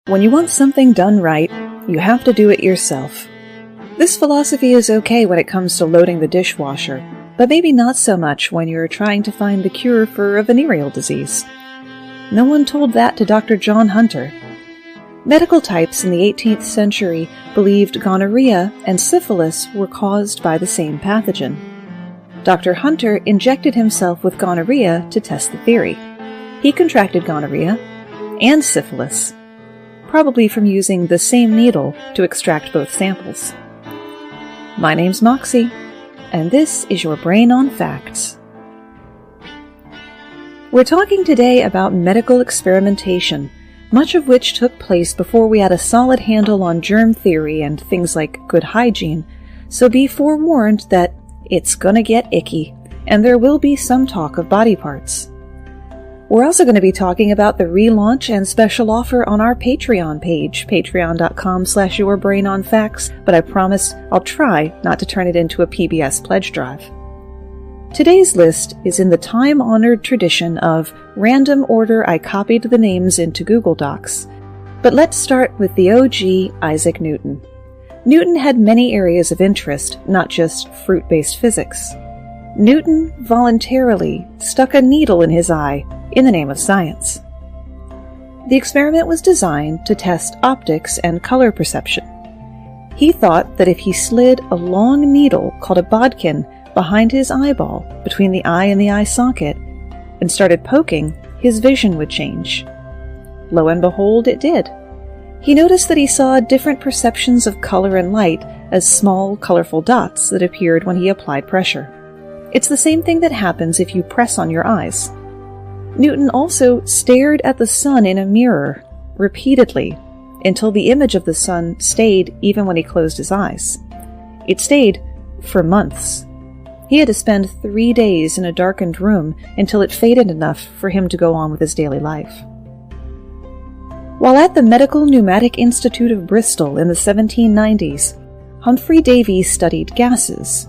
When you want something done right, you have to do it yourself. This philosophy is okay when it comes to loading the dishwasher, but maybe not so much when you're trying to find the cure for a venereal disease. No one told that to Dr. John Hunter. Medical types in the 18th century believed gonorrhea and syphilis were caused by the same pathogen. Dr. Hunter injected himself with gonorrhea to test the theory. He contracted gonorrhea and syphilis, probably from using the same needle to extract both samples. My name's Moxie, and this is your Brain on Facts. We're talking today about medical experimentation, much of which took place before we had a solid handle on germ theory and things like good hygiene, so be forewarned that it's gonna get icky, and there will be some talk of body parts. We're also going to be talking about the relaunch and special offer on our Patreon page, patreon.com/yourbrainonfacts, but I promise I'll try not to turn it into a PBS pledge drive. Today's list is in the time-honored tradition of random order I copied the names into Google Docs. But let's start with the OG Isaac Newton. Newton had many areas of interest, not just fruit-based physics. Newton voluntarily stuck a needle in his eye in the name of science. The experiment was designed to test optics and color perception. He thought that if he slid a long needle called a bodkin behind his eyeball, between the eye and the eye socket, and started poking, his vision would change. Lo and behold, it did. He noticed that he saw different perceptions of color and light as small, colorful dots that appeared when he applied pressure. It's the same thing that happens if you press on your eyes. Newton also stared at the sun in a mirror repeatedly until the image of the sun stayed even when he closed his eyes. It stayed for months. He had to spend 3 days in a darkened room until it faded enough for him to go on with his daily life. While at the Medical Pneumatic Institute of Bristol in the 1790s, Humphrey Davy studied gases.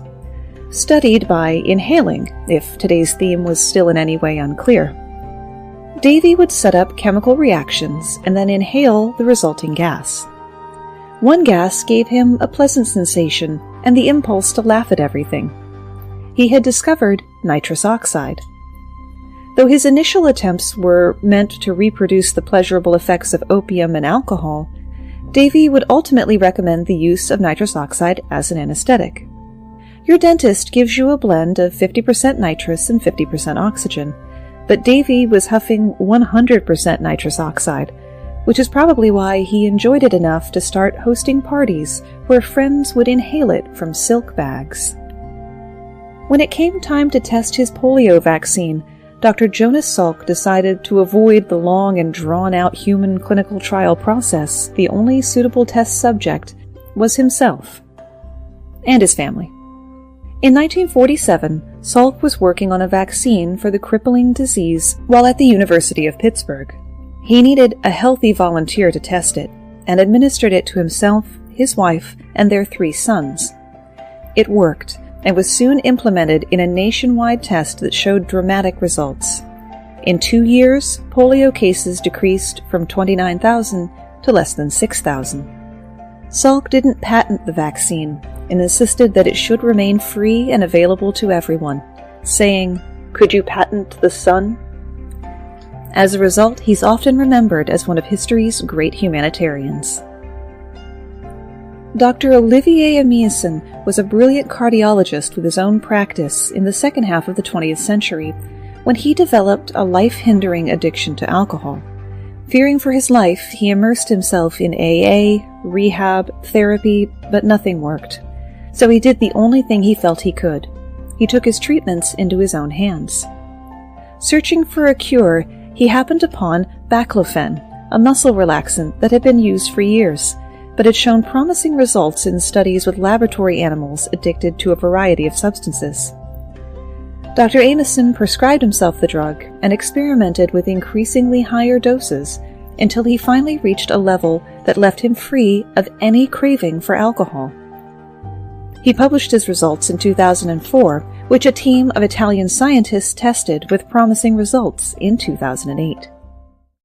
Studied by inhaling, if today's theme was still in any way unclear. Davy would set up chemical reactions and then inhale the resulting gas. One gas gave him a pleasant sensation and the impulse to laugh at everything. He had discovered nitrous oxide. Though his initial attempts were meant to reproduce the pleasurable effects of opium and alcohol, Davy would ultimately recommend the use of nitrous oxide as an anesthetic. Your dentist gives you a blend of 50% nitrous and 50% oxygen, but Davy was huffing 100% nitrous oxide, which is probably why he enjoyed it enough to start hosting parties where friends would inhale it from silk bags. When it came time to test his polio vaccine, Dr. Jonas Salk decided to avoid the long and drawn-out human clinical trial process. The only suitable test subject was himself and his family. In 1947, Salk was working on a vaccine for the crippling disease while at the University of Pittsburgh. He needed a healthy volunteer to test it, and administered it to himself, his wife, and their 3 sons. It worked, and was soon implemented in a nationwide test that showed dramatic results. In 2 years, polio cases decreased from 29,000 to less than 6,000. Salk didn't patent the vaccine, and insisted that it should remain free and available to everyone, saying, "Could you patent the sun?" As a result, he's often remembered as one of history's great humanitarians. Dr. Olivier Amiason was a brilliant cardiologist with his own practice in the second half of the 20th century, when he developed a life-hindering addiction to alcohol. Fearing for his life, he immersed himself in AA, rehab, therapy, but nothing worked. So he did the only thing he felt he could. He took his treatments into his own hands. Searching for a cure, he happened upon baclofen, a muscle relaxant that had been used for years, but had shown promising results in studies with laboratory animals addicted to a variety of substances. Dr. Amiason prescribed himself the drug and experimented with increasingly higher doses until he finally reached a level that left him free of any craving for alcohol. He published his results in 2004, which a team of Italian scientists tested with promising results in 2008.